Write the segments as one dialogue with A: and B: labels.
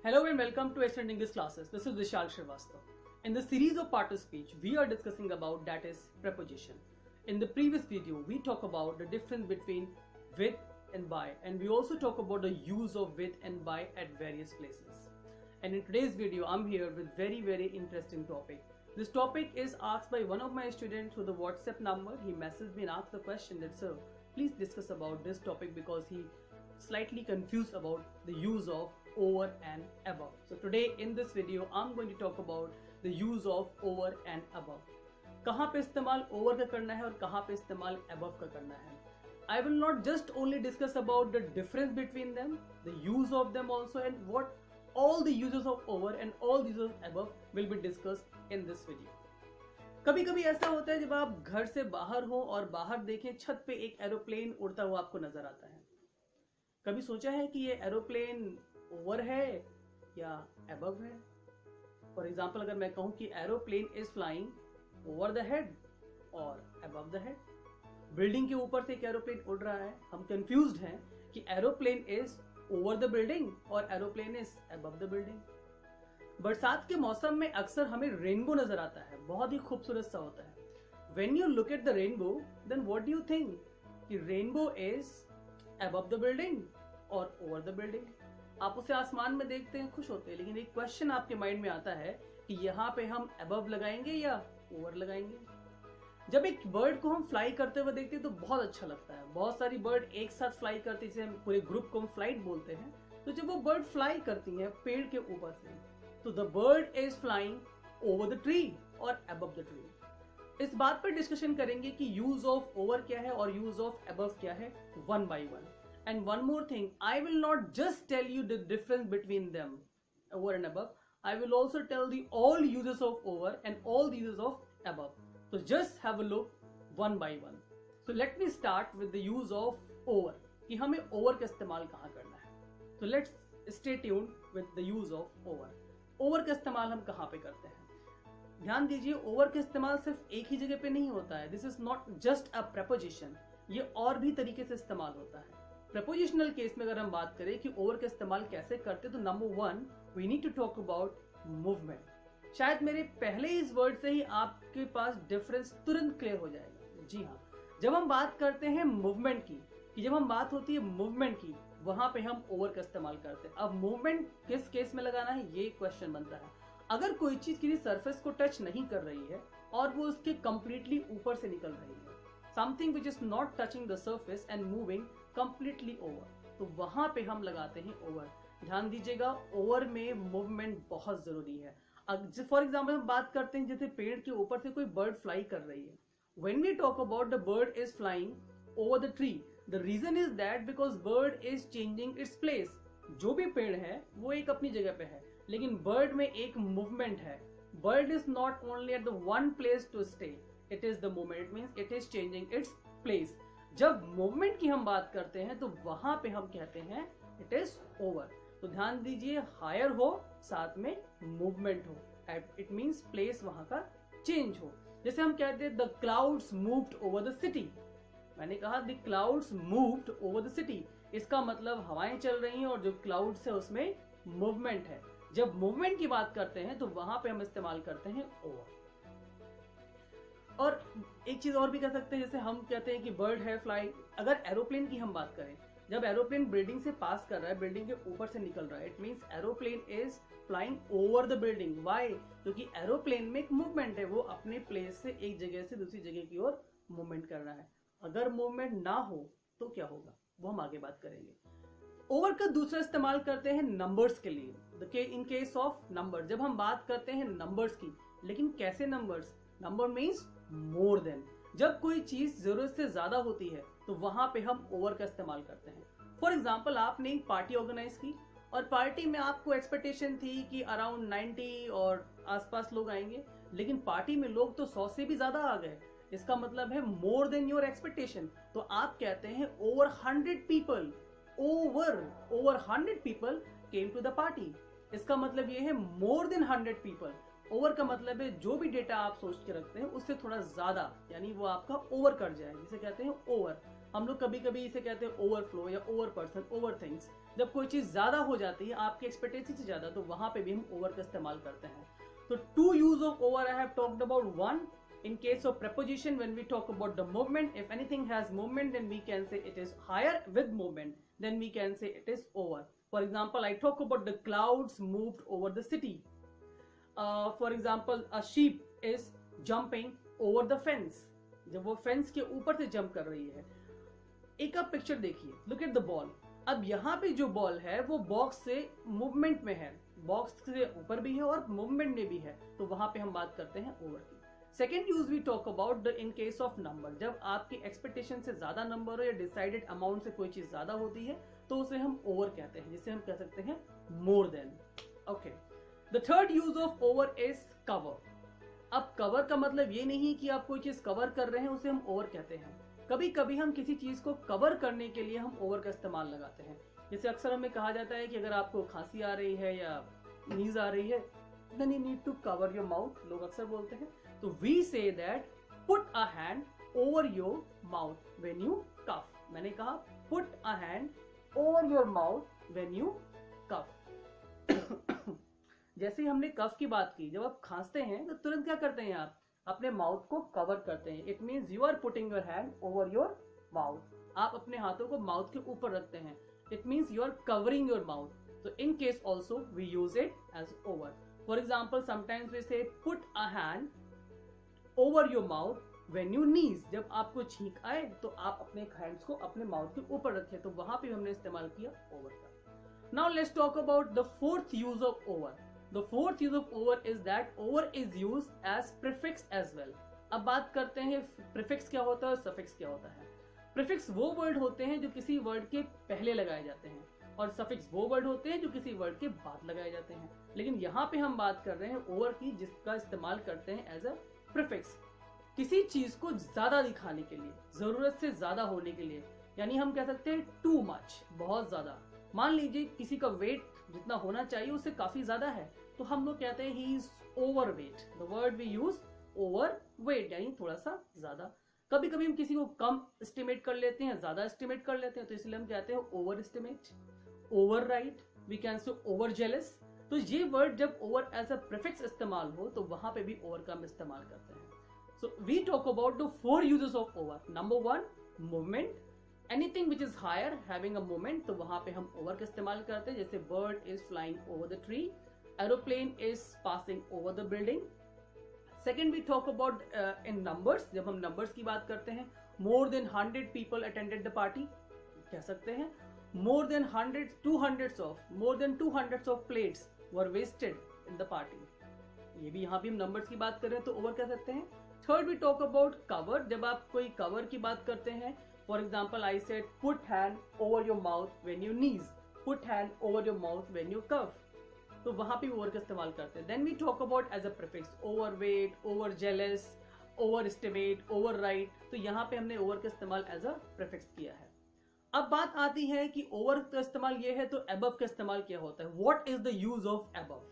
A: Hello and welcome to Excellent English Classes. This is Vishal Srivastava. In the series of part of speech, we are discussing about that is preposition. In the previous video, we talk about the difference between with and by, and we also talk about the use of with and by at various places. And in today's video, I'm here with very interesting topic. This topic is asked by one of my students through the WhatsApp number. He messaged me and asked the question that, sir, please discuss about this topic because he slightly confused about the use of over and above. So today in this video I'm going to talk about the use of over and above. कहाँ पे इस्तेमाल over का करना है और कहाँ पे इस्तेमाल above का करना है. I will not just only discuss about the difference between them, the use of them also, and what all the uses of over and all the uses of above will be discussed in this video. कभी कभी ऐसा होता है जब आप घर से बाहर हो और बाहर देखें छत पे एक एरोप्लेन उड़ता हुआ आपको नजर आता है. कभी सोचा है कि ये एरोप्लेन ओवर है या अबव है? फॉर एग्जाम्पल अगर मैं कहूं कि aeroplane is flying over the head और अबव द हेड, बिल्डिंग के ऊपर से एक एरोप्लेन उड़ रहा है, हम कंफ्यूज्ड हैं कि aeroplane is over the building और aeroplane is above the building. बरसात के मौसम में अक्सर हमें रेनबो नजर आता है, बहुत ही खूबसूरत सा होता है. When you look at the rainbow then what do you think कि rainbow is above the building और ओवर द बिल्डिंग. आप उसे आसमान में देखते हैं, खुश होते हैं, लेकिन एक क्वेश्चन आपके माइंड में आता है कि यहाँ पे हम अबव लगाएंगे या ओवर लगाएंगे. जब एक बर्ड को हम फ्लाई करते हुए देखते हैं तो बहुत अच्छा लगता है. बहुत सारी बर्ड एक साथ फ्लाई करती है, जिसे हम पूरे ग्रुप को हम फ्लाइट बोलते हैं. तो जब वो बर्ड फ्लाई करती हैं पेड़ के ऊपर से, तो the bird is flying over the tree और अबव द ट्री. इस बात पर डिस्कशन करेंगे कि यूज ऑफ ओवर क्या है और यूज ऑफ अबव क्या है, one by one. And one more thing, I will not just tell you the difference between them, over and above. I will also tell the all uses of over and all the uses of above. So just have a look one by one. So let me start with the use of over. कि हमें over का इस्तेमाल कहाँ करना है. So let's stay tuned with the use of over. Over का इस्तेमाल हम कहाँ पे करते हैं? ध्यान दीजिए, over का इस्तेमाल सिर्फ एक ही जगह पे नहीं होता है. This is not just a preposition. ये और भी तरीके से इस्तेमाल होता है. प्रपोजिशनल केस में अगर हम बात करें कि ओवर का इस्तेमाल कैसे करते, तो number one we need to talk about movement. शायद मेरे पहले इस वर्ड से ही आपके पास डिफरेंस तुरंत क्लियर हो जाएगा. जी हाँ, जब हम बात करते हैं मूवमेंट की, कि जब हम बात होती है मूवमेंट की, वहां पे हम ओवर का इस्तेमाल करते हैं. अब मूवमेंट किस केस में लगाना है ये क्वेश्चन बनता है. अगर कोई चीज किसी सरफेस को टच नहीं कर रही है और वो उसके कंप्लीटली ऊपर से निकल रही है, something which is not touching the surface and moving completely over, तो वहां पे हम लगाते हैं ओवर. ध्यान दीजिएगा, ओवर में मूवमेंट बहुत जरूरी है. फॉर एग्जाम्पल हम बात करते हैं जैसे पेड़ के ऊपर से कोई बर्ड फ्लाई कर रही है. When we talk about the bird is flying over the tree, the reason is that because bird is changing its place. जो भी पेड़ है वो एक अपनी जगह पे है, लेकिन बर्ड में एक मूवमेंट है. Bird is not only at the one place to stay, it is the movement. It means it is changing its place. जब मूवमेंट की हम बात करते हैं तो वहां पे हम कहते हैं इट इज ओवर. तो ध्यान दीजिए, हायर हो साथ में मूवमेंट हो, इट मींस प्लेस वहां का चेंज हो. जैसे हम कहते हैं the clouds moved over the city. मैंने कहा the clouds moved over the city, इसका मतलब हवाएं चल रही हैं और जो क्लाउड्स है उसमें मूवमेंट है. जब मूवमेंट की बात करते हैं तो वहां पे हम इस्तेमाल करते हैं ओवर. और एक चीज और भी कह सकते हैं, जैसे हम कहते हैं कि बर्ड है फ्लाई. अगर एरोप्लेन की हम बात करें, जब एरोप्लेन बिल्डिंग से पास कर रहा है, बिल्डिंग के ऊपर से निकल रहा है, it means aeroplane is flying over the building. Why? क्योंकि एरोप्लेन में एक मूवमेंट है, वो अपने प्लेस से एक जगह से दूसरी जगह की ओर मूवमेंट कर रहा है. अगर मूवमेंट ना हो तो क्या होगा, वो हम आगे बात करेंगे. ओवर का दूसरा इस्तेमाल करते हैं नंबर्स के लिए. इन केस ऑफ नंबर, जब हम बात करते हैं नंबर्स की, लेकिन कैसे numbers? Number means more than. जब कोई चीज जरूरत से ज्यादा होती है तो वहां पे हम ओवर का इस्तेमाल करते हैं. फॉर एग्जाम्पल, आपने एक पार्टी ऑर्गेनाइज की और पार्टी में आपको एक्सपेक्टेशन थी कि अराउंड 90 और आसपास लोग आएंगे, लेकिन पार्टी में लोग तो 100 से भी ज्यादा आ गए. इसका मतलब है मोर देन योर एक्सपेक्टेशन. तो आप कहते हैं over 100 people, over 100 people came to the party. इसका मतलब ये है मोर देन 100 पीपल. ओवर का मतलब है जो भी डेटा आप सोच के रखते हैं उससे थोड़ा ज्यादा, यानी वो आपका ओवर कर जाए, जिसे कहते हैं ओवर। हम लोग कभी कभी इसे कहते हैं ओवरफ्लो या ओवर पर्सन, ओवर थिंग्स। जब कोई चीज ज्यादा हो जाती है आपकी एक्सपेक्टेशन से ज्यादा, तो वहां पे भी हम ओवर का इस्तेमाल करते हैं। तो two use of over I have talked about. One, in case of preposition, when we talk about the movement, if anything has movement, then we can say it is higher. With movement, then we can say it is over. For example, I talk about the clouds moved over the city. For example, a sheep is jumping over the fence. जब वो fence के ऊपर से jump कर रही है। एक आप पिक्चर देखिए, लुक एट द बॉल। अब यहाँ पे जो बॉल है वो बॉक्स से मूवमेंट में है, बॉक्स से ऊपर भी है और मूवमेंट में भी है, तो वहां पे हम बात करते हैं ओवर की। Second use we talk about the in case of number. जब आपकी एक्सपेक्टेशन से ज्यादा नंबर हो या डिसाइडेड अमाउंट से कोई चीज ज्यादा होती है तो उसे हम ओवर कहते हैं, जिसे हम कह सकते हैं more then. Okay, the third use of over is cover. अब कवर का मतलब ये नहीं कि आप कोई चीज कवर कर रहे हैं उसे हम ओवर कहते हैं। कभी कभी हम किसी चीज को कवर करने के लिए हम ओवर का इस्तेमाल लगाते हैं। जैसे अक्सर हमें कहा जाता है कि अगर आपको खांसी आ रही है या नीज आ रही है, then you need to cover your mouth, लोग अक्सर बोलते हैं। तो we say that put a hand over your mouth when you cough। मैंने कहा put a hand over your mouth when you cough। जैसे हमने कफ की बात की, जब आप खांसते हैं तो तुरंत क्या करते हैं, आप अपने माउथ को कवर करते हैं। It means you are putting your hand over your mouth. आप अपने हाथों को माउथ के ऊपर रखते हैं। It means you are covering your mouth. तो in case also we use it as over. For example, sometimes we say put a hand over your mouth when you sneeze. जब आपको छींक आए तो आप अपने हैंड्स को अपने माउथ के ऊपर रखें, तो वहां पे हमने इस्तेमाल किया ओवर का। Now let's talk about the fourth use of over. The fourth use of over is that over is used as prefix as well. अब बात करते हैं prefix क्या होता है और suffix क्या होता है। Prefix वो वर्ड होते हैं जो किसी वर्ड के पहले लगाए जाते हैं, और suffix वो वर्ड होते हैं जो किसी वर्ड के बाद लगाए जाते हैं। लेकिन यहाँ पे हम बात कर रहे हैं over की, जिसका इस्तेमाल करते हैं as a prefix, किसी चीज को ज्यादा दिखाने के लिए, जरूरत से ज्यादा होने के लिए। यानी हम कह सकते हैं too much, बहुत ज्यादा। मान लीजिए किसी का वेट जितना होना चाहिए उससे काफी ज्यादा है, तो हम लोग कहते हैं he is overweight. The word we use overweight, यानी थोड़ा सा ज्यादा। कभी कभी हम किसी को कम एस्टिमेट कर लेते हैं, ज्यादा एस्टिमेट कर लेते हैं, तो इसलिए हम कहते हैं over estimate, over right, we can say over jealous. तो ये वर्ड जब ओवर एज अ प्रीफिक्स इस्तेमाल हो तो वहां पे भी ओवर का हम इस्तेमाल करते हैं। So we talk about the 4 uses of over. Number 1, movement. Anything which is higher having a movement, तो वहां पे हम ओवर का इस्तेमाल करते हैं। जैसे bird is flying over the tree, aeroplane is passing over the building. Second we talk about in numbers. जब हम नंबर्स की बात करते हैं, more than 100 people attended the party, कह सकते हैं more than 100 200 of plates were wasted in the party. ये भी यहाँ भी हम नंबर्स की बात करें तो ओवर कह सकते हैं। Third we talk about cover. जब आप कोई कवर की बात करते हैं, for example I said put hand over your mouth when you sneeze, put hand over your mouth when you cough, तो वहां पे ओवर का इस्तेमाल करते हैं। Then we talk about as a prefix, overweight, overjealous, over estimate, over right, तो यहाँ पे हमने ओवर का इस्तेमाल एज अ प्रीफिक्स किया है। अब बात आती है कि ओवर का इस्तेमाल ये है तो अबव का इस्तेमाल क्या होता है। What is the use of above?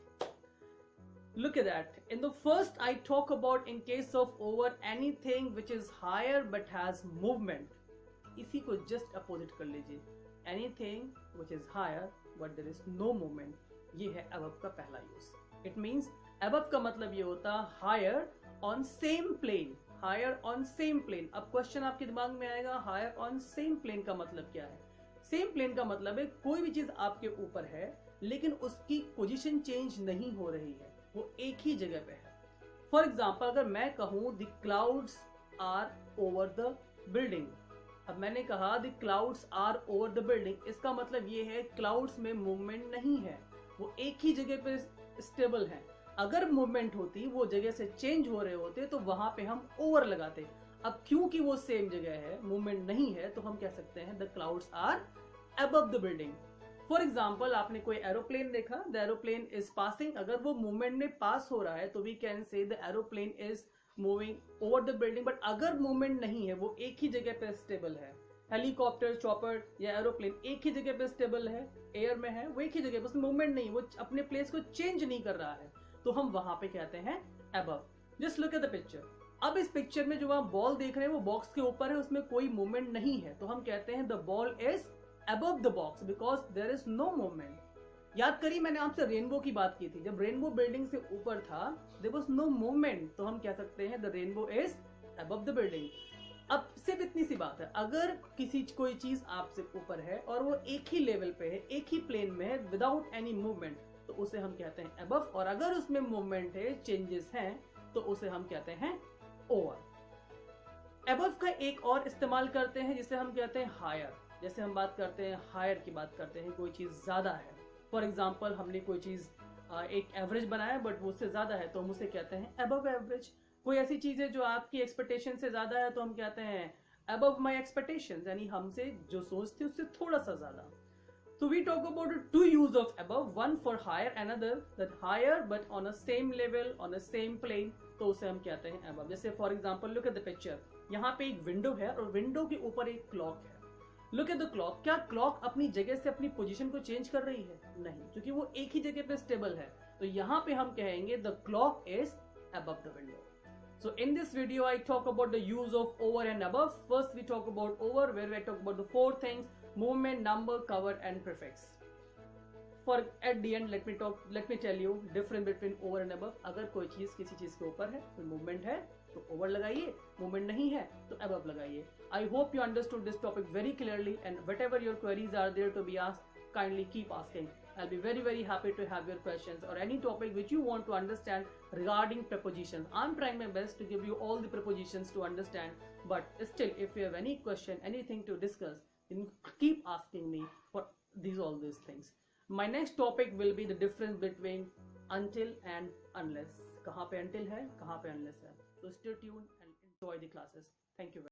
A: Look at that. In the first, I talk about in case of over anything which is higher but has movement. इसी को just opposite कर लीजिए, anything which is higher but there is no movement. ये है above का पहला use. It means above का मतलब ये होता है higher on same plane. Higher on same plane. अब question आपके दिमाग में आएगा higher on same plane का मतलब क्या है? Same plane का मतलब है कोई भी चीज आपके ऊपर है लेकिन उसकी पोजीशन चेंज नहीं हो रही है, वो एक ही जगह पे है। फॉर एग्जाम्पल, अगर मैं कहूं the clouds are over the building, अब मैंने कहा the clouds are over the building, इसका मतलब ये है क्लाउड्स में मूवमेंट नहीं है, वो एक ही जगह पे स्टेबल है। अगर मूवमेंट होती, वो जगह से चेंज हो रहे होते, तो वहां पे हम ओवर लगाते। अब क्योंकि वो सेम जगह है, मूवमेंट नहीं है, तो हम कह सकते हैं the clouds are above the building. For example, आपने कोई एरोप्लेन देखा, द एरोप्लेन इज पासिंग, अगर वो मूवमेंट में पास हो रहा है तो we can say the aeroplane is moving over the building. But अगर मूवमेंट नहीं है, वो एक ही जगह पे स्टेबल है, हेलीकॉप्टर, चॉपर या एरोप्लेन एक ही जगह पे स्टेबल है, एयर में है, वो एक ही जगह पे, उसमें मूवमेंट नहीं, वो अपने प्लेस को चेंज नहीं कर रहा है, तो हम वहां पे कहते हैं above. Just look at the picture. अब इस पिक्चर में जो आप बॉल देख रहे हैं वो बॉक्स के ऊपर है, उसमें कोई मूवमेंट नहीं है, तो हम कहते हैं the ball is above the box because there is no movement. याद करिए मैंने आपसे रेनबो की बात की थी, जब रेनबो बिल्डिंग से ऊपर था there was no movement, तो हम कह सकते हैं the rainbow is above the building. अब सिर्फ इतनी सी बात है, अगर कोई चीज आपसे ऊपर है और वो एक ही लेवल पे है, एक ही प्लेन में है विदाउट एनी मूवमेंट, तो उसे हम कहते हैं above. और अगर उसमें मूवमेंट है, चेंजेस हैं, तो उसे हम कहते हैं over. above का एक और इस्तेमाल करते हैं जिसे हम कहते हैं higher. जैसे हम बात करते हैं हायर की बात करते हैं, कोई चीज ज्यादा है, फॉर एग्जाम्पल हमने कोई चीज एक एवरेज बनाया बट वो उससे ज्यादा है, तो हम उसे कहते हैं अबव एवरेज. कोई ऐसी चीज है जो आपकी एक्सपेक्टेशन से ज्यादा है, तो हम कहते हैं अबव माई एक्सपेक्टेशन, यानी हमसे जो सोचते उससे थोड़ा सा ज्यादा. So we talk about the two use of above, one for higher, another that higher but on a same level, on a same plane, तो उसे हम कहते हैं above. जैसे for example look at the picture, यहाँ पे एक window है और विंडो के ऊपर एक क्लॉक है. Look at the clock. क्या क्लॉक अपनी जगह से अपनी पोजीशन को चेंज कर रही है? नहीं, क्योंकि वो एक ही जगह पे स्टेबल है. तो यहाँ पे हम कहेंगे the clock is above the window. So in this video I talk about the use of over and above. First we talk about over, where we talk about the four things: movement, number, cover and prefix. For at the end let me tell you difference between over and above. अगर कोई चीज किसी चीज के ऊपर है, कोई movement है तो over लगाइए, मूवमेंट नहीं है तो above लगाइए. I hope you understood this topic very clearly, and whatever your queries are there to be asked, kindly keep asking. I'll be very happy to have your questions or any topic which you want to understand regarding prepositions. I'm trying my best to give you all the prepositions to understand, but still if you have any question, anything to discuss, then keep asking me for all these things. My next topic will be the difference between until and unless. कहाँ पे until है, कहाँ पे unless है. So stay tuned and enjoy the classes. Thank you.